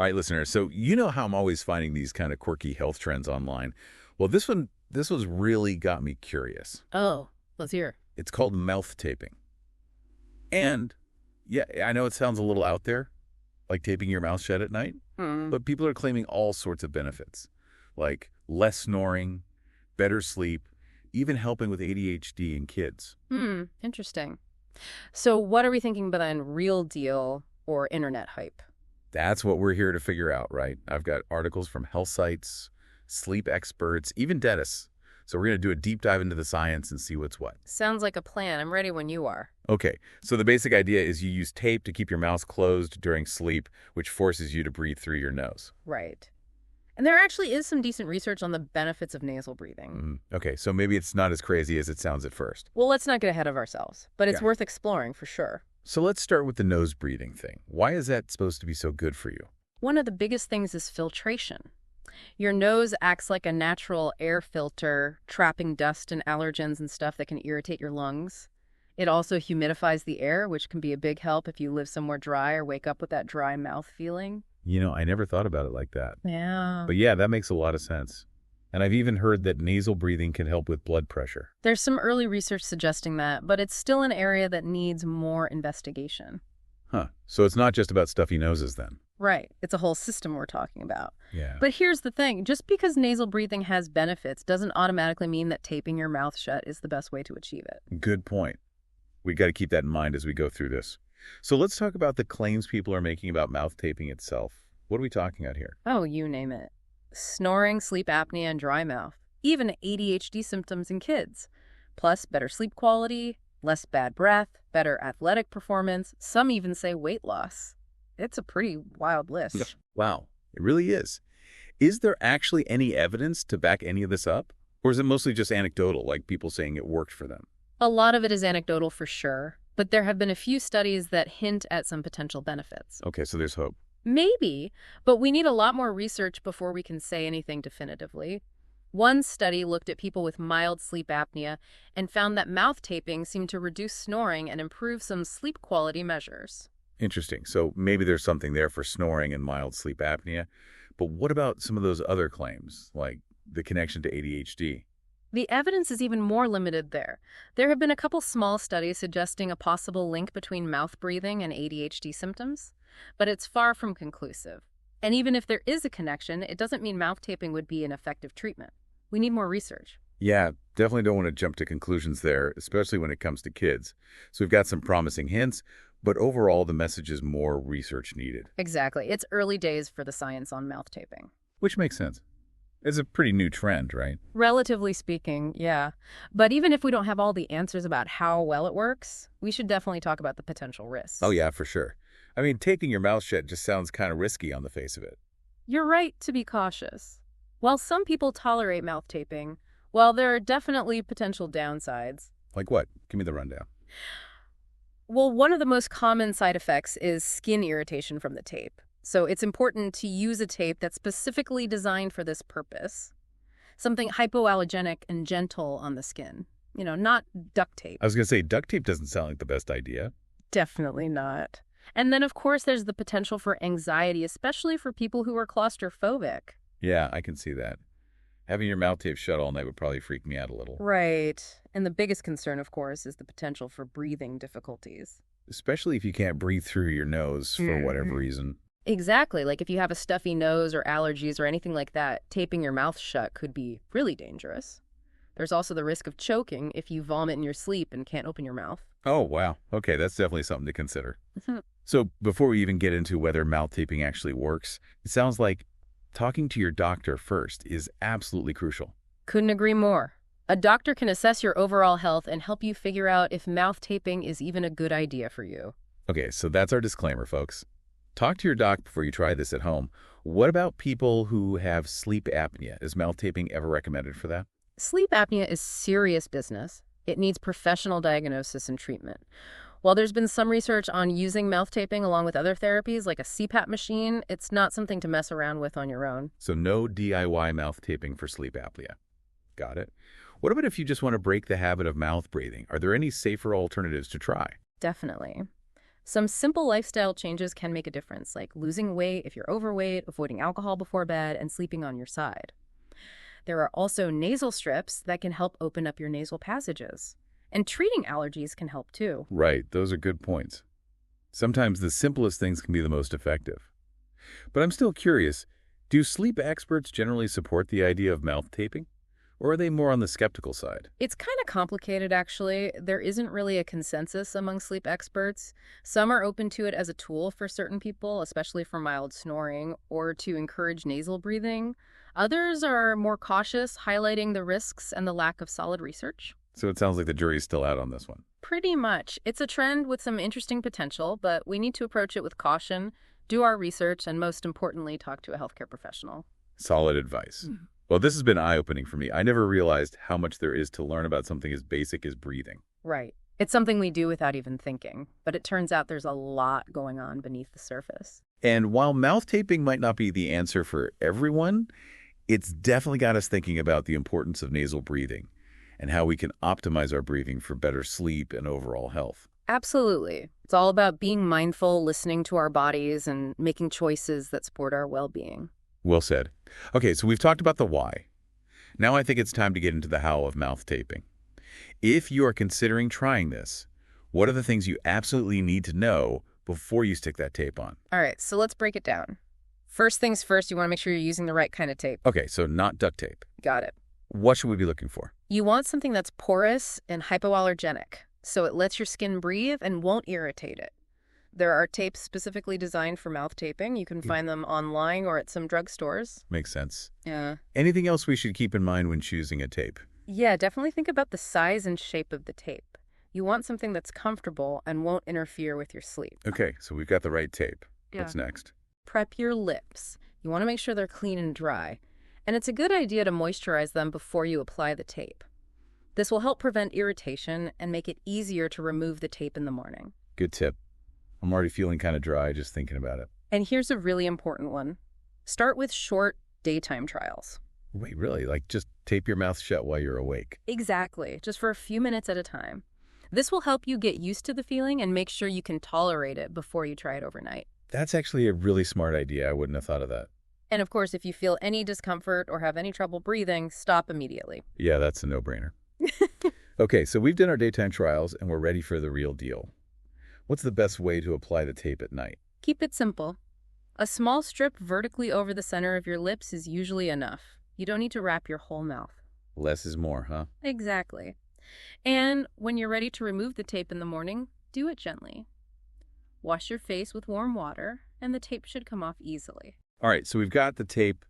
All right, listeners, so you know how I'm always finding these kind of quirky health trends online. Well, this was really got me curious. Oh, let's hear. It's called mouth taping. And yeah, I know it sounds a little out there, like taping your mouth shut at night, Hmm. but people are claiming all sorts of benefits, like less snoring, better sleep, even helping with ADHD in kids. Interesting. So what are we thinking behind real deal or internet hype? That's what we're here to figure out, right? I've got articles from health sites, sleep experts, even dentists. So we're going to do a deep dive into the science and see what's what. Sounds like a plan. I'm ready when you are. Okay, so the basic idea is you use tape to keep your mouth closed during sleep, which forces you to breathe through your nose. Right. And there actually is some decent research on the benefits of nasal breathing. Okay, so maybe it's not as crazy as it sounds at first. Well, let's not get ahead of ourselves, but it's Yeah. worth exploring for sure. So let's start with the nose breathing thing. Why is that supposed to be so good for you? One of the biggest things is filtration. Your nose acts like a natural air filter, trapping dust and allergens and stuff that can irritate your lungs. It also humidifies the air, which can be a big help if you live somewhere dry or wake up with that dry mouth feeling. You know, I never thought about it like that. Yeah. But yeah, that makes a lot of sense. And I've even heard that nasal breathing can help with blood pressure. There's some early research suggesting that, but it's still an area that needs more investigation. Huh. So it's not just about stuffy noses then. Right. It's a whole system we're talking about. Yeah. But here's the thing. Just because nasal breathing has benefits doesn't automatically mean that taping your mouth shut is the best way to achieve it. Good point. We got to keep that in mind as we go through this. So let's talk about the claims people are making about mouth taping itself. What are we talking about here? Oh, you name it. Snoring, sleep apnea, and dry mouth. Even ADHD symptoms in kids. Plus, better sleep quality, less bad breath, better athletic performance. Some even say weight loss. It's a pretty wild list. Wow, it really is. Is there actually any evidence to back any of this up? Or is it mostly just anecdotal, like people saying it worked for them? A lot of it is anecdotal for sure, but there have been a few studies that hint at some potential benefits. Okay, so there's hope. Maybe, but we need a lot more research before we can say anything definitively. One study looked at people with mild sleep apnea and found that mouth taping seemed to reduce snoring and improve some sleep quality measures. Interesting. So maybe there's something there for snoring and mild sleep apnea. But what about some of those other claims, like the connection to ADHD? The evidence is even more limited there. There have been a couple small studies suggesting a possible link between mouth breathing and ADHD symptoms, but it's far from conclusive. And even if there is a connection, it doesn't mean mouth taping would be an effective treatment. We need more research. Yeah, definitely don't want to jump to conclusions there, especially when it comes to kids. So we've got some promising hints, but overall the message is more research needed. Exactly. It's early days for the science on mouth taping. Which makes sense. It's a pretty new trend, right? Relatively speaking, yeah. But even if we don't have all the answers about how well it works, we should definitely talk about the potential risks. Oh yeah, for sure. I mean, taping your mouth shut just sounds kind of risky on the face of it. You're right to be cautious. While some people tolerate mouth taping, well, there are definitely potential downsides. Like what? Give me the rundown. Well, one of the most common side effects is skin irritation from the tape. So it's important to use a tape that's specifically designed for this purpose. Something hypoallergenic and gentle on the skin. You know, not duct tape. I was going to say duct tape doesn't sound like the best idea. Definitely not. And then, of course, there's the potential for anxiety, especially for people who are claustrophobic. Yeah, I can see that. Having your mouth tape shut all night would probably freak me out a little. Right. And the biggest concern, of course, is the potential for breathing difficulties. Especially if you can't breathe through your nose for whatever reason. Exactly. Like if you have a stuffy nose or allergies or anything like that, taping your mouth shut could be really dangerous. There's also the risk of choking if you vomit in your sleep and can't open your mouth. Oh, wow. Okay, that's definitely something to consider. So before we even get into whether mouth taping actually works, it sounds like talking to your doctor first is absolutely crucial. Couldn't agree more. A doctor can assess your overall health and help you figure out if mouth taping is even a good idea for you. Okay, so that's our disclaimer, folks. Talk to your doc before you try this at home. What about people who have sleep apnea? Is mouth taping ever recommended for that? Sleep apnea is serious business. It needs professional diagnosis and treatment. While there's been some research on using mouth taping along with other therapies like a CPAP machine, it's not something to mess around with on your own. So no DIY mouth taping for sleep apnea. Got it. What about if you just want to break the habit of mouth breathing? Are there any safer alternatives to try? Definitely. Some simple lifestyle changes can make a difference, like losing weight if you're overweight, avoiding alcohol before bed, and sleeping on your side. There are also nasal strips that can help open up your nasal passages. And treating allergies can help too. Right, those are good points. Sometimes the simplest things can be the most effective. But I'm still curious, do sleep experts generally support the idea of mouth taping? Or are they more on the skeptical side? It's kind of complicated, actually. There isn't really a consensus among sleep experts. Some are open to it as a tool for certain people, especially for mild snoring, or to encourage nasal breathing. Others are more cautious, highlighting the risks and the lack of solid research. So it sounds like the jury's still out on this one. Pretty much. It's a trend with some interesting potential, but we need to approach it with caution, do our research, and most importantly, talk to a healthcare professional. Solid advice. Well, this has been eye-opening for me. I never realized how much there is to learn about something as basic as breathing. Right. It's something we do without even thinking, but it turns out there's a lot going on beneath the surface. And while mouth taping might not be the answer for everyone, it's definitely got us thinking about the importance of nasal breathing and how we can optimize our breathing for better sleep and overall health. Absolutely. It's all about being mindful, listening to our bodies, and making choices that support our well-being. Well said. Okay, so we've talked about the why. Now I think it's time to get into the how of mouth taping. If you are considering trying this, what are the things you absolutely need to know before you stick that tape on? All right, so let's break it down. First things first, you want to make sure you're using the right kind of tape. Okay, so not duct tape. Got it. What should we be looking for? You want something that's porous and hypoallergenic, so it lets your skin breathe and won't irritate it. There are tapes specifically designed for mouth taping. You can find them online or at some drugstores. Makes sense. Yeah. Anything else we should keep in mind when choosing a tape? Yeah, definitely think about the size and shape of the tape. You want something that's comfortable and won't interfere with your sleep. Okay, so we've got the right tape. Yeah. What's next? Prep your lips. You want to make sure they're clean and dry. And it's a good idea to moisturize them before you apply the tape. This will help prevent irritation and make it easier to remove the tape in the morning. Good tip. I'm already feeling kind of dry just thinking about it. And here's a really important one. Start with short daytime trials. Wait, really? Like just tape your mouth shut while you're awake? Exactly, just for a few minutes at a time. This will help you get used to the feeling and make sure you can tolerate it before you try it overnight. That's actually a really smart idea. I wouldn't have thought of that. And of course, if you feel any discomfort or have any trouble breathing, stop immediately. Yeah, that's a no-brainer. Okay, so we've done our daytime trials and we're ready for the real deal. What's the best way to apply the tape at night? Keep it simple. A small strip vertically over the center of your lips is usually enough. You don't need to wrap your whole mouth. Less is more, huh? Exactly. And when you're ready to remove the tape in the morning, do it gently. Wash your face with warm water, and the tape should come off easily. All right, so we've got the tape,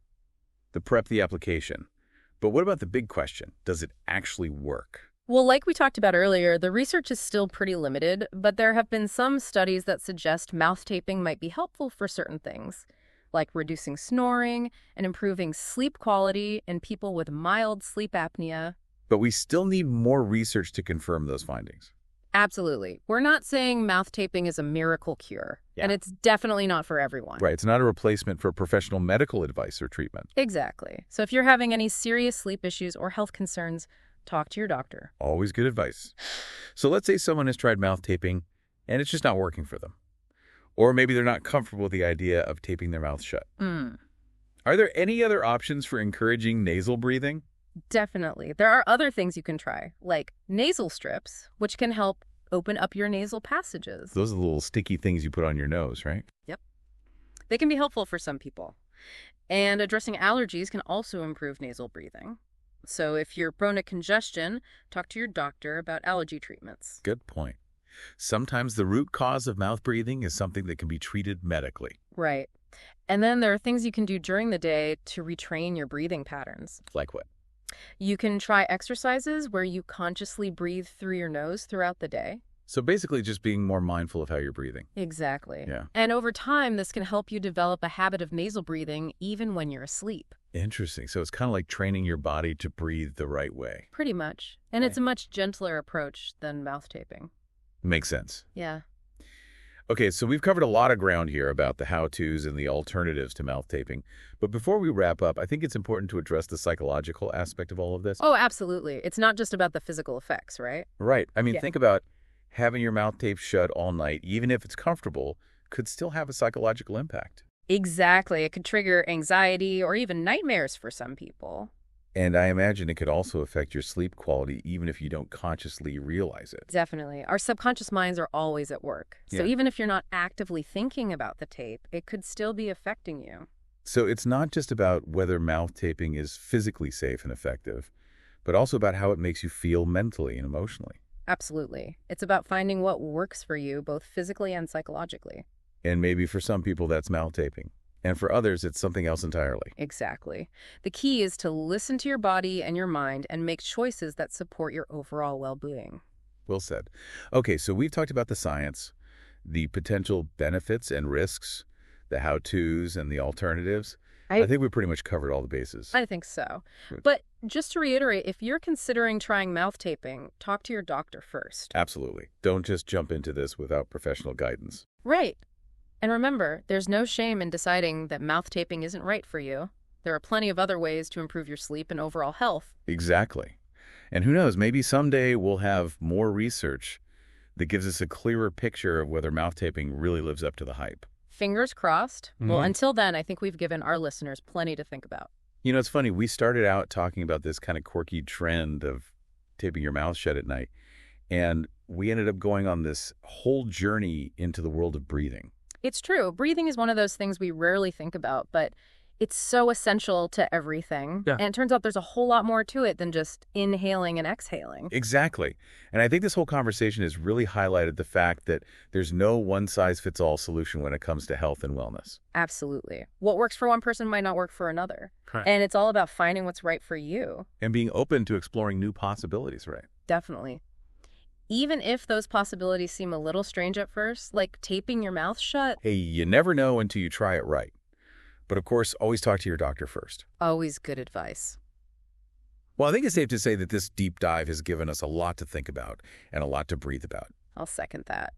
the prep, the application. But what about the big question? Does it actually work? Well, like we talked about earlier, the research is still pretty limited, but there have been some studies that suggest mouth taping might be helpful for certain things, like reducing snoring and improving sleep quality in people with mild sleep apnea. But we still need more research to confirm those findings. Absolutely. We're not saying mouth taping is a miracle cure, Yeah. and it's definitely not for everyone. Right, it's not a replacement for professional medical advice or treatment. Exactly. So if you're having any serious sleep issues or health concerns, talk to your doctor. Always good advice. So let's say someone has tried mouth taping and it's just not working for them. Or maybe they're not comfortable with the idea of taping their mouth shut. Are there any other options for encouraging nasal breathing? Definitely. There are other things you can try, like nasal strips, which can help open up your nasal passages. Those are the little sticky things you put on your nose, right? Yep. They can be helpful for some people. And addressing allergies can also improve nasal breathing. So if you're prone to congestion, talk to your doctor about allergy treatments. Good point. Sometimes the root cause of mouth breathing is something that can be treated medically. Right. And then there are things you can do during the day to retrain your breathing patterns. Like what? You can try exercises where you consciously breathe through your nose throughout the day. So basically just being more mindful of how you're breathing. Exactly. Yeah. And over time, this can help you develop a habit of nasal breathing even when you're asleep. Interesting. So it's kind of like training your body to breathe the right way. Pretty much. And it's Okay. a much gentler approach than mouth taping. Makes sense. Yeah. Okay, so we've covered a lot of ground here about the how-tos and the alternatives to mouth taping. But before we wrap up, I think it's important to address the psychological aspect of all of this. Oh, absolutely. It's not just about the physical effects, right? Right. I mean, Yeah. think about Having your mouth taped shut all night, even if it's comfortable, could still have a psychological impact. Exactly. It could trigger anxiety or even nightmares for some people. And I imagine it could also affect your sleep quality even if you don't consciously realize it. Definitely. Our subconscious minds are always at work. So Yeah. even if you're not actively thinking about the tape, it could still be affecting you. So it's not just about whether mouth taping is physically safe and effective, but also about how it makes you feel mentally and emotionally. Absolutely. It's about finding what works for you, both physically and psychologically. And maybe for some people that's mouth taping. And for others, it's something else entirely. Exactly. The key is to listen to your body and your mind and make choices that support your overall well-being. Well said. Okay, so we've talked about the science, the potential benefits and risks, the how-tos and the alternatives. I think we pretty much covered all the bases. I think so. Good. But just to reiterate, if you're considering trying mouth taping, talk to your doctor first. Absolutely. Don't just jump into this without professional guidance. Right. And remember, there's no shame in deciding that mouth taping isn't right for you. There are plenty of other ways to improve your sleep and overall health. Exactly. And who knows, maybe someday we'll have more research that gives us a clearer picture of whether mouth taping really lives up to the hype. Fingers crossed. Well, Mhm. until then, I think we've given our listeners plenty to think about. You know, it's funny. We started out talking about this kind of quirky trend of taping your mouth shut at night, and we ended up going on this whole journey into the world of breathing. It's true. Breathing is one of those things we rarely think about, but it's so essential to everything. Yeah. And it turns out there's a whole lot more to it than just inhaling and exhaling. Exactly. And I think this whole conversation has really highlighted the fact that there's no one-size-fits-all solution when it comes to health and wellness. Absolutely. What works for one person might not work for another. Correct. And it's all about finding what's right for you. And being open to exploring new possibilities, right? Definitely. Even if those possibilities seem a little strange at first, like taping your mouth shut, Hey, you never know until you try it right. But of course, always talk to your doctor first. always good advice. Well, I think it's safe to say that this deep dive has given us a lot to think about and a lot to breathe about. I'll second that.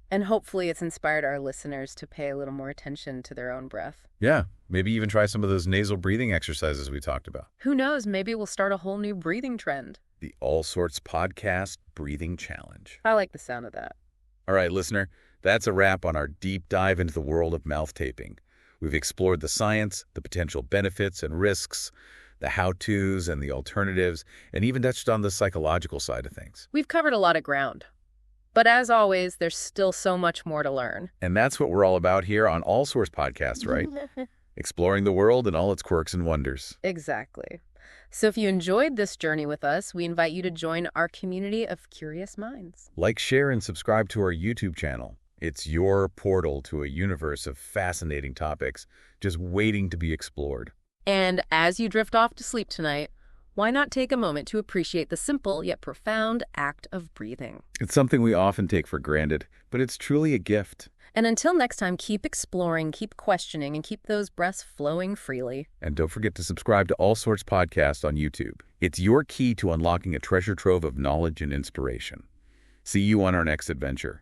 And hopefully it's inspired our listeners to pay a little more attention to their own breath. Yeah, maybe even try some of those nasal breathing exercises we talked about. Who knows, maybe we'll start a whole new breathing trend. The All Sorts Podcast Breathing Challenge. I like the sound of that. All right, listener, that's a wrap on our deep dive into the world of mouth taping. We've explored the science, the potential benefits and risks, the how-tos and the alternatives, and even touched on the psychological side of things. We've covered a lot of ground. But as always, there's still so much more to learn. And that's what we're all about here on All Sorts Podcasts, right? Exploring the world and all its quirks and wonders. Exactly. So if you enjoyed this journey with us, we invite you to join our community of curious minds. Like, share, and subscribe to our YouTube channel. It's your portal to a universe of fascinating topics just waiting to be explored. And as you drift off to sleep tonight, why not take a moment to appreciate the simple yet profound act of breathing? It's something we often take for granted, but it's truly a gift. And until next time, keep exploring, keep questioning, and keep those breaths flowing freely. And don't forget to subscribe to All Sorts Podcast on YouTube. It's your key to unlocking a treasure trove of knowledge and inspiration. See you on our next adventure.